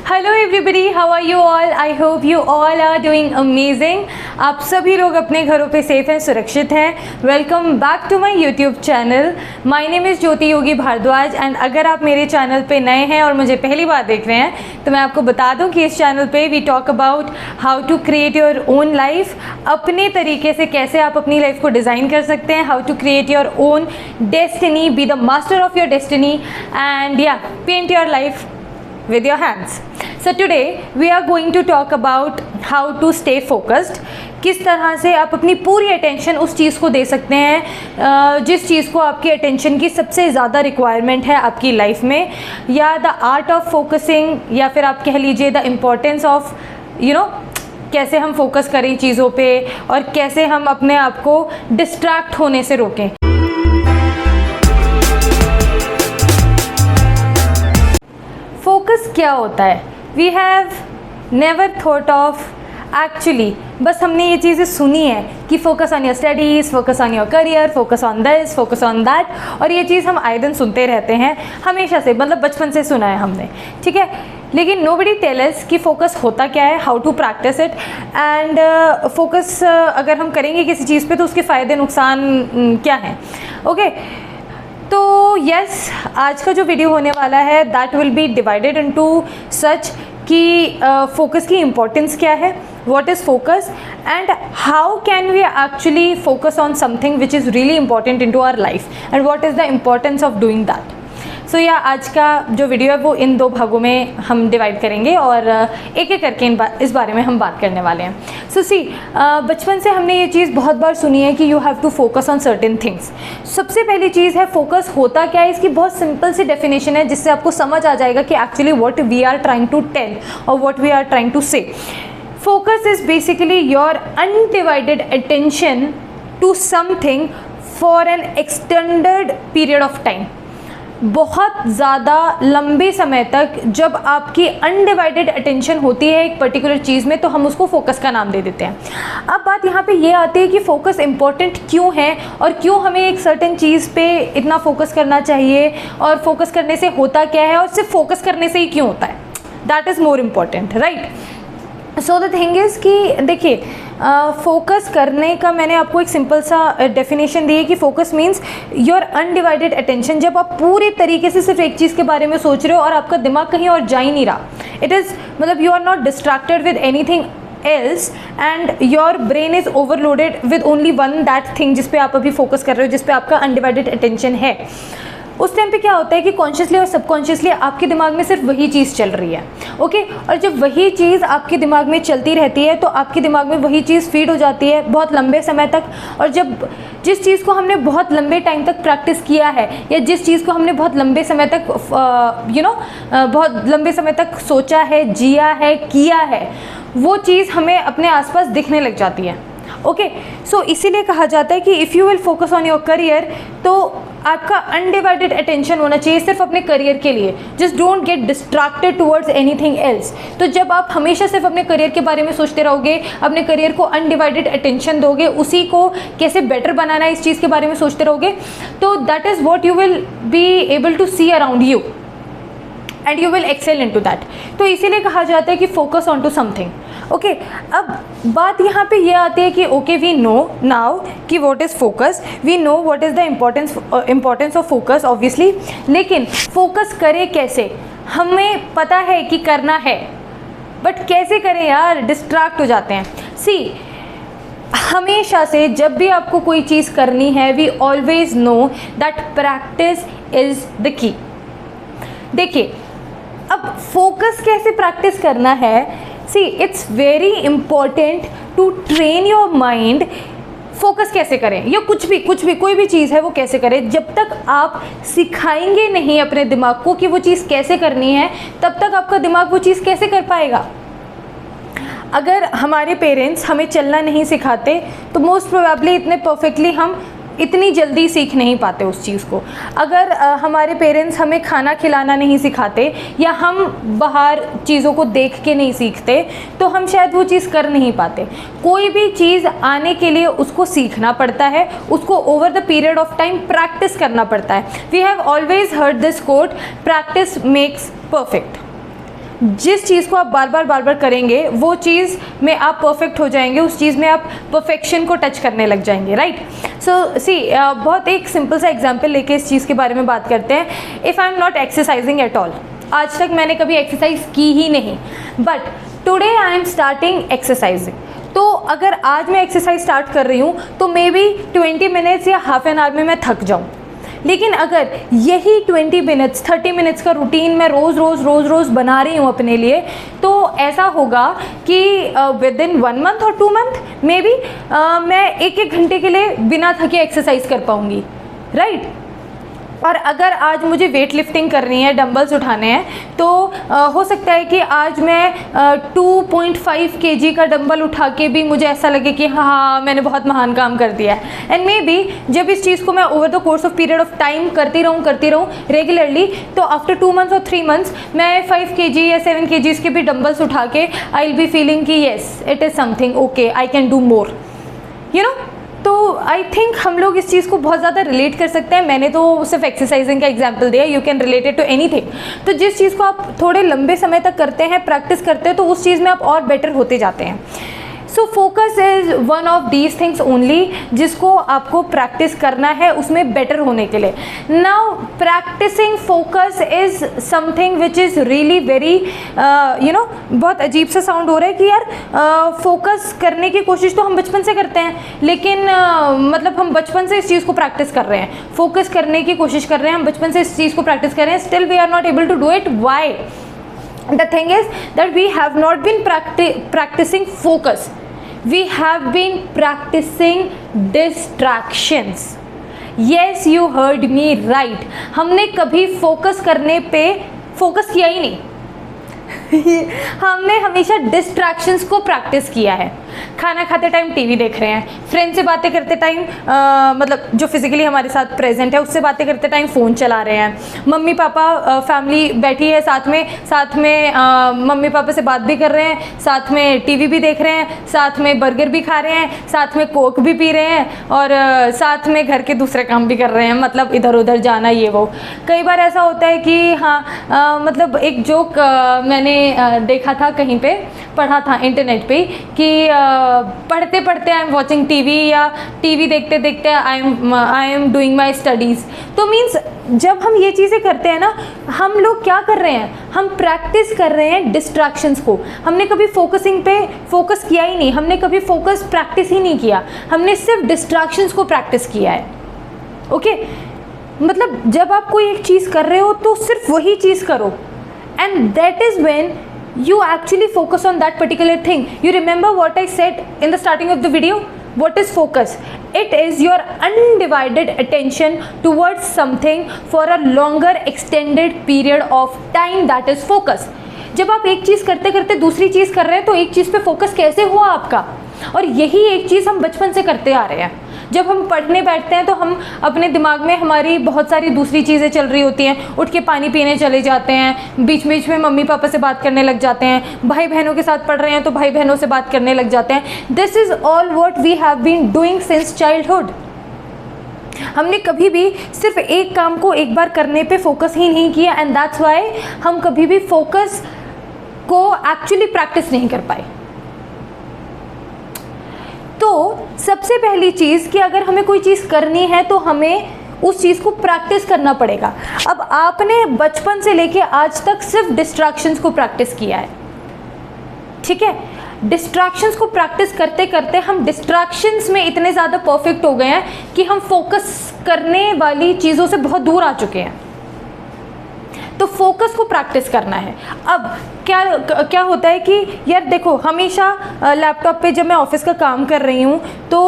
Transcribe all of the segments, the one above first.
Hello everybody, how are you all? I hope you all are doing amazing. आप सभी लोग अपने घरों पे सेफ हैं, सुरक्षित हैं। Welcome back to my YouTube channel. My name is Jyoti Yogi Bhardwaj and अगर आप मेरे चैनल पे नए हैं और मुझे पहली बार देख रहे हैं तो मैं आपको बता दूं कि इस चैनल पे we talk about how to create your own life. अपने तरीके से कैसे आप अपनी लाइफ को डिज़ाइन कर सकते हैं, how to create your own destiny, be the master of your destiny and या paint your life with your hands. So today we are going to talk about how to stay focused. किस तरह से आप अपनी पूरी attention उस चीज़ को दे सकते हैं जिस चीज़ को आपकी अटेंशन की सबसे ज़्यादा रिक्वायरमेंट है आपकी लाइफ में, या द आर्ट ऑफ फोकसिंग, या फिर आप कह लीजिए द इम्पोर्टेंस ऑफ कैसे हम फोकस करें चीज़ों पे और कैसे हम अपने आप को डिस्ट्रैक्ट होने से रोकें। फोकस क्या होता है? We have never thought of actually, बस हमने ये चीज़ें सुनी है कि focus on your studies, focus on your career, focus on this, focus on that, और ये चीज़ हम आए दिन सुनते रहते हैं हमेशा से, मतलब बचपन से सुना है हमने, ठीक है। लेकिन नोबडी टेल अस कि फोकस होता क्या है, how to practice it and focus अगर हम करेंगे किसी चीज़ पे तो उसके फ़ायदे नुकसान क्या हैं। ओके तो यस, आज का जो वीडियो होने वाला है that will be divided into such कि फोकस की इम्पोर्टेंस क्या है, what is focus and how can we actually focus on something which is really important into our life and what is the importance of doing that. So yeah आज का जो video है वो इन दो भागों में हम डिवाइड करेंगे और एक एक करके इस बारे में हम बात करने वाले हैं। सो सी, बचपन से हमने ये चीज़ बहुत बार सुनी है कि you have to focus on certain things. सबसे पहली चीज़ है फोकस होता क्या है, इसकी बहुत सिंपल सी डेफिनेशन है जिससे आपको समझ आ जाएगा कि actually what we are trying to tell और what we are trying to say. Focus is basically your undivided attention to something for an extended period of time. बहुत ज़्यादा लंबे समय तक जब आपकी अनडिवाइडेड अटेंशन होती है एक पर्टिकुलर चीज़ में तो हम उसको फोकस का नाम दे देते हैं। अब बात यहाँ पे ये आती है कि फ़ोकस इम्पॉर्टेंट क्यों है और क्यों हमें एक सर्टेन चीज़ पे इतना फोकस करना चाहिए और फोकस करने से होता क्या है और सिर्फ फोकस करने से ही क्यों होता है, that is more important, right. So the thing is कि देखिए, फोकस करने का मैंने आपको एक सिंपल सा डेफिनेशन दी है कि focus means your undivided attention. जब आप पूरे तरीके से सिर्फ एक चीज़ के बारे में सोच रहे हो और आपका दिमाग कहीं और जा ही नहीं रहा, इट इज़ मतलब you are not distracted with anything else and your brain is overloaded with only one that thing जिस पे आप अभी फोकस कर रहे हो, जिस पे आपका अनडिवाइडेड अटेंशन है। उस टाइम पे क्या होता है कि कॉन्शियसली और सबकॉन्शियसली आपके दिमाग में सिर्फ वही चीज़ चल रही है, ओके। और जब वही चीज़ आपके दिमाग में चलती रहती है तो आपके दिमाग में वही चीज़ फीड हो जाती है बहुत लंबे समय तक। और जब जिस चीज़ को हमने बहुत लंबे टाइम तक प्रैक्टिस किया है या जिस चीज़ को हमने बहुत लंबे समय तक बहुत लंबे समय तक सोचा है, जिया है, किया है, वो चीज़ हमें अपने आसपास दिखने लग जाती है, ओके। सो इसीलिए कहा जाता है कि if you will focus on your career तो आपका अनडिवाइडेड अटेंशन होना चाहिए सिर्फ अपने करियर के लिए। Just don't get distracted towards anything else. तो जब आप हमेशा सिर्फ अपने करियर के बारे में सोचते रहोगे, अपने करियर को अनडिवाइडेड अटेंशन दोगे, उसी को कैसे बेटर बनाना है इस चीज़ के बारे में सोचते रहोगे, तो that is what you will be able to see around you and you will excel in to that. तो इसीलिए कहा जाता है कि focus on to something, okay. अब बात यहाँ पे ये आती है कि ओके, वी नो नाउ कि what is focus, we know what is the importance of focus obviously, लेकिन फोकस करें कैसे? हमें पता है कि करना है, बट कैसे करें यार, डिस्ट्रैक्ट हो जाते हैं। सी, हमेशा से जब भी आपको कोई चीज़ करनी है, we always know that practice is the key. देखिए, अब फोकस कैसे प्रैक्टिस करना है? See, it's very important to train your mind. Focus कैसे करें, या कुछ भी कोई भी चीज़ है वो कैसे करें, जब तक आप सिखाएंगे नहीं अपने दिमाग को कि वो चीज़ कैसे करनी है, तब तक आपका दिमाग वो चीज़ कैसे कर पाएगा। अगर हमारे पेरेंट्स हमें चलना नहीं सिखाते तो मोस्ट प्रोबेबली इतने परफेक्टली हम इतनी जल्दी सीख नहीं पाते उस चीज़ को। अगर हमारे पेरेंट्स हमें खाना खिलाना नहीं सिखाते या हम बाहर चीज़ों को देख के नहीं सीखते तो हम शायद वो चीज़ कर नहीं पाते। कोई भी चीज़ आने के लिए उसको सीखना पड़ता है, उसको over the period of time practice करना पड़ता है। We have always heard this quote, practice makes perfect. जिस चीज़ को आप बार बार करेंगे वो चीज़ में आप परफेक्ट हो जाएंगे, उस चीज़ में आप परफेक्शन को टच करने लग जाएंगे, राइट। सो सी बहुत एक सिंपल सा एग्जांपल लेके इस चीज़ के बारे में बात करते हैं। If I am not exercising at all, आज तक मैंने कभी एक्सरसाइज की ही नहीं, but today I am starting exercising. तो अगर आज मैं एक्सरसाइज स्टार्ट कर रही हूँ तो मे बी 20 मिनट्स या हाफ एन आवर में मैं थक जाऊँ, लेकिन अगर यही 20 मिनट्स 30 मिनट्स का रूटीन मैं रोज़ बना रही हूँ अपने लिए, तो ऐसा होगा कि विद इन 1 मंथ और 2 मंथ मे बी मैं 1-1 घंटे के लिए बिना थके एक्सरसाइज कर पाऊँगी, राइट। और अगर आज मुझे वेट लिफ्टिंग करनी है, डंबल्स उठाने हैं, तो हो सकता है कि आज मैं 2.5 kg का डंबल उठा के भी मुझे ऐसा लगे कि हाँ मैंने बहुत महान काम कर दिया है। एंड मे बी जब इस चीज़ को मैं over the course of period of time करती रहूँ रेगुलरली, तो आफ्टर 2 मंथ्स और 3 मंथ्स मैं 5 kg या 7 kg के भी डंबल्स उठा के आई विल बी फीलिंग कि yes it is something okay, I can do more, you know. तो आई थिंक हम लोग इस चीज़ को बहुत ज़्यादा रिलेट कर सकते हैं। मैंने तो सिर्फ एक्सरसाइजिंग का एग्जांपल दिया, you can relate it to anything. तो जिस चीज़ को आप थोड़े लंबे समय तक करते हैं, प्रैक्टिस करते हैं, तो उस चीज़ में आप और बेटर होते जाते हैं। So focus is one of these things only जिसको आपको प्रैक्टिस करना है उसमें बेटर होने के लिए। Now practicing focus is something which is really very you know, बहुत अजीब सा साउंड हो रहा है कि यार फोकस करने की कोशिश तो हम बचपन से करते हैं, लेकिन मतलब हम बचपन से इस चीज़ को प्रैक्टिस कर रहे हैं, फोकस करने की कोशिश कर रहे हैं, हम बचपन से इस चीज़ को प्रैक्टिस कर रहे हैं, still we are not able to do it. Why? The thing is that we have not been practicing focus. We have been practicing distractions. Yes, you heard me right. हमने कभी फोकस करने पे focus किया ही नहीं हमने हमेशा distractions को practice किया है। खाना खाते टाइम टीवी देख रहे हैं, फ्रेंड से बातें करते टाइम मतलब जो फिजिकली हमारे साथ प्रेजेंट है उससे बातें करते टाइम फ़ोन चला रहे हैं, मम्मी पापा फैमिली बैठी है साथ में मम्मी पापा से बात भी कर रहे हैं, साथ में टीवी भी देख रहे हैं, साथ में बर्गर भी खा रहे हैं, साथ में कोक भी पी रहे हैं, और साथ में घर के दूसरे काम भी कर रहे हैं, मतलब इधर उधर जाना ये वो। कई बार ऐसा होता है कि हाँ मतलब एक जोक मैंने देखा था, कहीं पे पढ़ा था इंटरनेट पे कि पढ़ते पढ़ते आई एम वॉचिंग टीवी, या टीवी देखते देखते I am doing my studies. तो मीन्स जब हम ये चीज़ें करते हैं ना, हम लोग क्या कर रहे हैं, हम प्रैक्टिस कर रहे हैं डिस्ट्रैक्शंस को। हमने कभी फोकसिंग पे फोकस किया ही नहीं, हमने कभी फोकस प्रैक्टिस ही नहीं किया, हमने सिर्फ डिस्ट्रैक्शंस को प्रैक्टिस किया है। ओके मतलब जब आप कोई एक चीज़ कर रहे हो तो सिर्फ वही चीज़ करो, and that is when you actually focus on that particular thing. You remember what I said in the starting of the video? What is focus? It is your undivided attention towards something for a longer extended period of time. That is focus. जब आप एक चीज़ करते करते दूसरी चीज़ कर रहे हैं तो एक चीज़ पे फोकस कैसे हुआ आपका? और यही एक चीज़ हम बचपन से करते आ रहे हैं। जब हम पढ़ने बैठते हैं तो हम अपने दिमाग में हमारी बहुत सारी दूसरी चीज़ें चल रही होती हैं, उठ के पानी पीने चले जाते हैं, बीच बीच में मम्मी पापा से बात करने लग जाते हैं, भाई बहनों के साथ पढ़ रहे हैं तो भाई बहनों से बात करने लग जाते हैं। This is all what we have been doing since childhood. हमने कभी भी सिर्फ एक काम को एक बार करने पे फोकस ही नहीं किया, एंड दैट्स वाई हम कभी भी फोकस को एक्चुअली प्रैक्टिस नहीं कर पाए। तो सबसे पहली चीज़ कि अगर हमें कोई चीज़ करनी है तो हमें उस चीज़ को प्रैक्टिस करना पड़ेगा। अब आपने बचपन से लेके आज तक सिर्फ डिस्ट्रैक्शंस को प्रैक्टिस किया है, ठीक है। डिस्ट्रैक्शंस को प्रैक्टिस करते करते हम डिस्ट्रैक्शंस में इतने ज़्यादा परफेक्ट हो गए हैं कि हम फोकस करने वाली चीज़ों से बहुत दूर आ चुके हैं। तो फोकस को प्रैक्टिस करना है। अब क्या होता है कि यार देखो, हमेशा लैपटॉप पे जब मैं ऑफिस का काम कर रही हूँ तो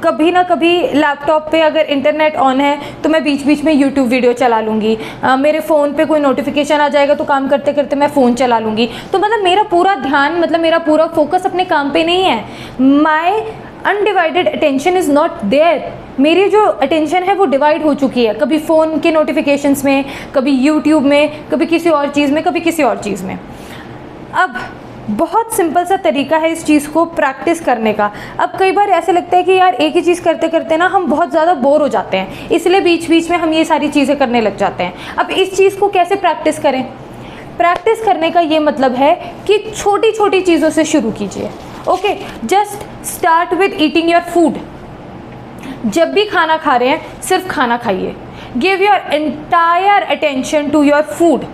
कभी ना कभी लैपटॉप पे अगर इंटरनेट ऑन है तो मैं बीच बीच में यूट्यूब वीडियो चला लूँगी, मेरे फ़ोन पे कोई नोटिफिकेशन आ जाएगा तो काम करते करते मैं फ़ोन चला लूँगी। तो मतलब मेरा पूरा ध्यान, मतलब मेरा पूरा फोकस अपने काम पे नहीं है। My undivided attention is not there. मेरी जो अटेंशन है वो डिवाइड हो चुकी है, कभी फ़ोन के नोटिफिकेशंस में, कभी यूट्यूब में, कभी किसी और चीज़ में, कभी किसी और चीज़ में। अब बहुत सिंपल सा तरीका है इस चीज़ को प्रैक्टिस करने का। अब कई बार ऐसे लगता है कि यार एक ही चीज़ करते करते ना हम बहुत ज़्यादा बोर हो जाते हैं, इसलिए बीच बीच में हम ये सारी चीज़ें करने लग जाते हैं। अब इस चीज़ को कैसे प्रैक्टिस करें? प्रैक्टिस करने का ये मतलब है कि छोटी छोटी चीज़ों से शुरू कीजिए। Okay, just start with eating your food. जब भी खाना खा रहे हैं सिर्फ खाना खाइए। Give your entire attention to your food.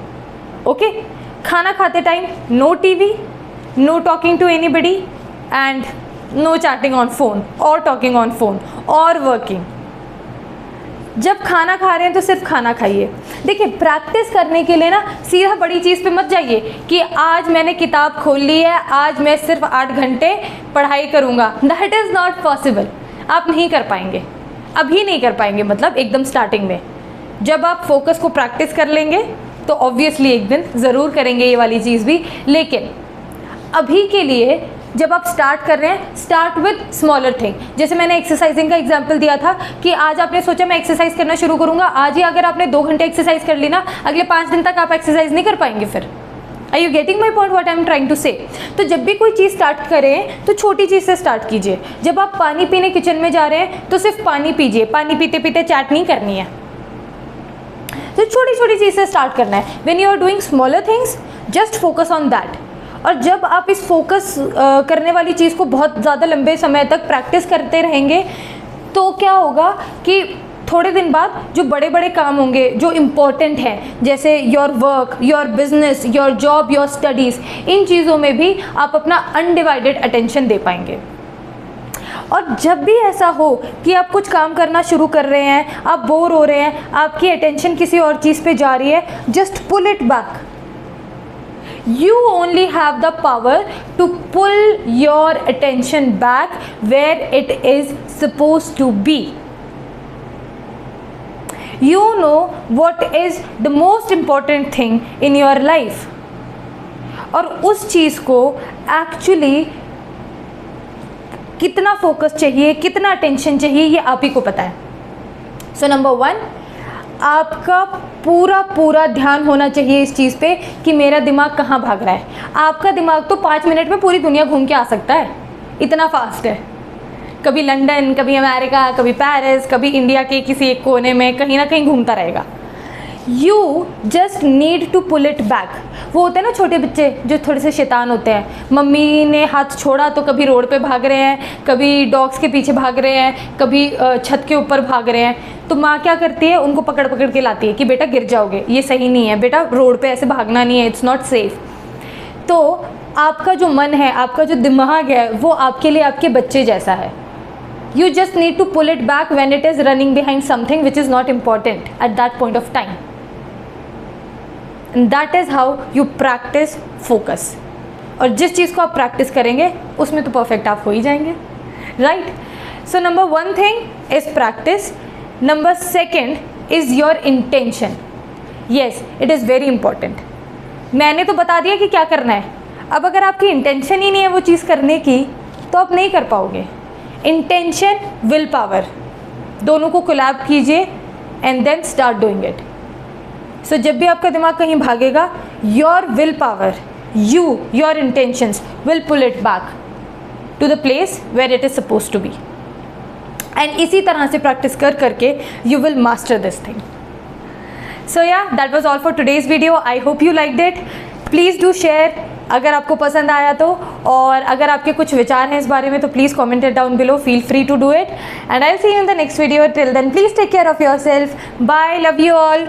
Okay, खाना खाते time no TV, no talking to anybody and no chatting on phone और टॉकिंग ऑन फोन और वर्किंग। जब खाना खा रहे हैं तो सिर्फ खाना खाइए। देखिए, प्रैक्टिस करने के लिए ना सीधा बड़ी चीज़ पे मत जाइए कि आज मैंने किताब खोल ली है, आज मैं सिर्फ 8 घंटे पढ़ाई करूँगा। That is not possible. आप नहीं कर पाएंगे, अभी नहीं कर पाएंगे, मतलब एकदम स्टार्टिंग में। जब आप फोकस को प्रैक्टिस कर लेंगे तो ऑब्वियसली एक दिन ज़रूर करेंगे ये वाली चीज़ भी। लेकिन अभी के लिए जब आप स्टार्ट कर रहे हैं, स्टार्ट विद स्मॉलर थिंग। जैसे मैंने एक्सरसाइजिंग का एग्जांपल दिया था कि आज आपने सोचा मैं एक्सरसाइज करना शुरू करूंगा। आज ही अगर आपने 2 घंटे एक्सरसाइज कर ली ना, अगले 5 दिन तक आप एक्सरसाइज नहीं कर पाएंगे फिर। Are you getting my point what I am trying to say? तो जब भी कोई चीज़ स्टार्ट करें तो छोटी चीज़ से स्टार्ट कीजिए। जब आप पानी पीने किचन में जा रहे हैं तो सिर्फ पानी पीजिए, पानी पीते पीते चैट नहीं करनी है। तो छोटी छोटी चीज़ से स्टार्ट करना है। When you are doing smaller things, just focus on that. और जब आप इस फोकस करने वाली चीज़ को बहुत ज़्यादा लंबे समय तक प्रैक्टिस करते रहेंगे तो क्या होगा कि थोड़े दिन बाद जो बड़े बड़े काम होंगे जो इम्पोर्टेंट हैं, जैसे your work, your business, your job, your studies, इन चीज़ों में भी आप अपना अनडिवाइडेड अटेंशन दे पाएंगे। और जब भी ऐसा हो कि आप कुछ काम करना शुरू कर रहे हैं, आप बोर हो रहे हैं, आपकी अटेंशन किसी और चीज़ पे जा रही है, just pull it back. You only have the power to pull your attention back where it is supposed to be. You know what is the most important thing in your life. और उस चीज़ को actually कितना focus चाहिए, कितना attention चाहिए, ये आप ही को पता है। सो नंबर 1, आपका पूरा ध्यान होना चाहिए इस चीज़ पे कि मेरा दिमाग कहाँ भाग रहा है। आपका दिमाग तो 5 मिनट में पूरी दुनिया घूम के आ सकता है, इतना फास्ट है। कभी लंदन, कभी अमेरिका, कभी पेरिस, कभी इंडिया के किसी एक कोने में कहीं ना कहीं घूमता रहेगा। You just need to pull it back. वो होते हैं ना छोटे बच्चे जो थोड़े से शैतान होते हैं, मम्मी ने हाथ छोड़ा तो कभी रोड पे भाग रहे हैं, कभी डॉग्स के पीछे भाग रहे हैं, कभी छत के ऊपर भाग रहे हैं। तो माँ क्या करती है, उनको पकड़ पकड़ के लाती है कि बेटा गिर जाओगे, ये सही नहीं है, बेटा रोड पे ऐसे भागना नहीं है, इट्स नॉट सेफ। तो आपका जो मन है, आपका जो दिमाग है, वो आपके लिए आपके बच्चे जैसा है। You just need to pull it back when it is running behind something which is not important at that point of time. And that is how you practice focus. और जिस चीज़ को आप प्रैक्टिस करेंगे उसमें तो परफेक्ट आप हो ही जाएंगे, right? So number 1 thing is practice. Number 2 is your intention. Yes, it is very important. मैंने तो बता दिया कि क्या करना है। अब अगर आपकी इंटेंशन ही नहीं है वो चीज़ करने की तो आप नहीं कर पाओगे। इंटेंशन, विल पावर, दोनों को कोलैब कीजिए and then start doing it. So जब भी आपका दिमाग कहीं भागेगा, your will power, your intentions will pull it back to the place where it is suppose to be. And इसी तरह से प्रैक्टिस कर करके you will master this thing. So yeah, that was all for today's video. I hope you liked it. Please do share अगर आपको पसंद आया तो, और अगर आपके कुछ विचार हैं इस बारे में तो please comment it down below. Feel free to do it and I will see you in the next video. Till then please take care of your self. Bye, love you all.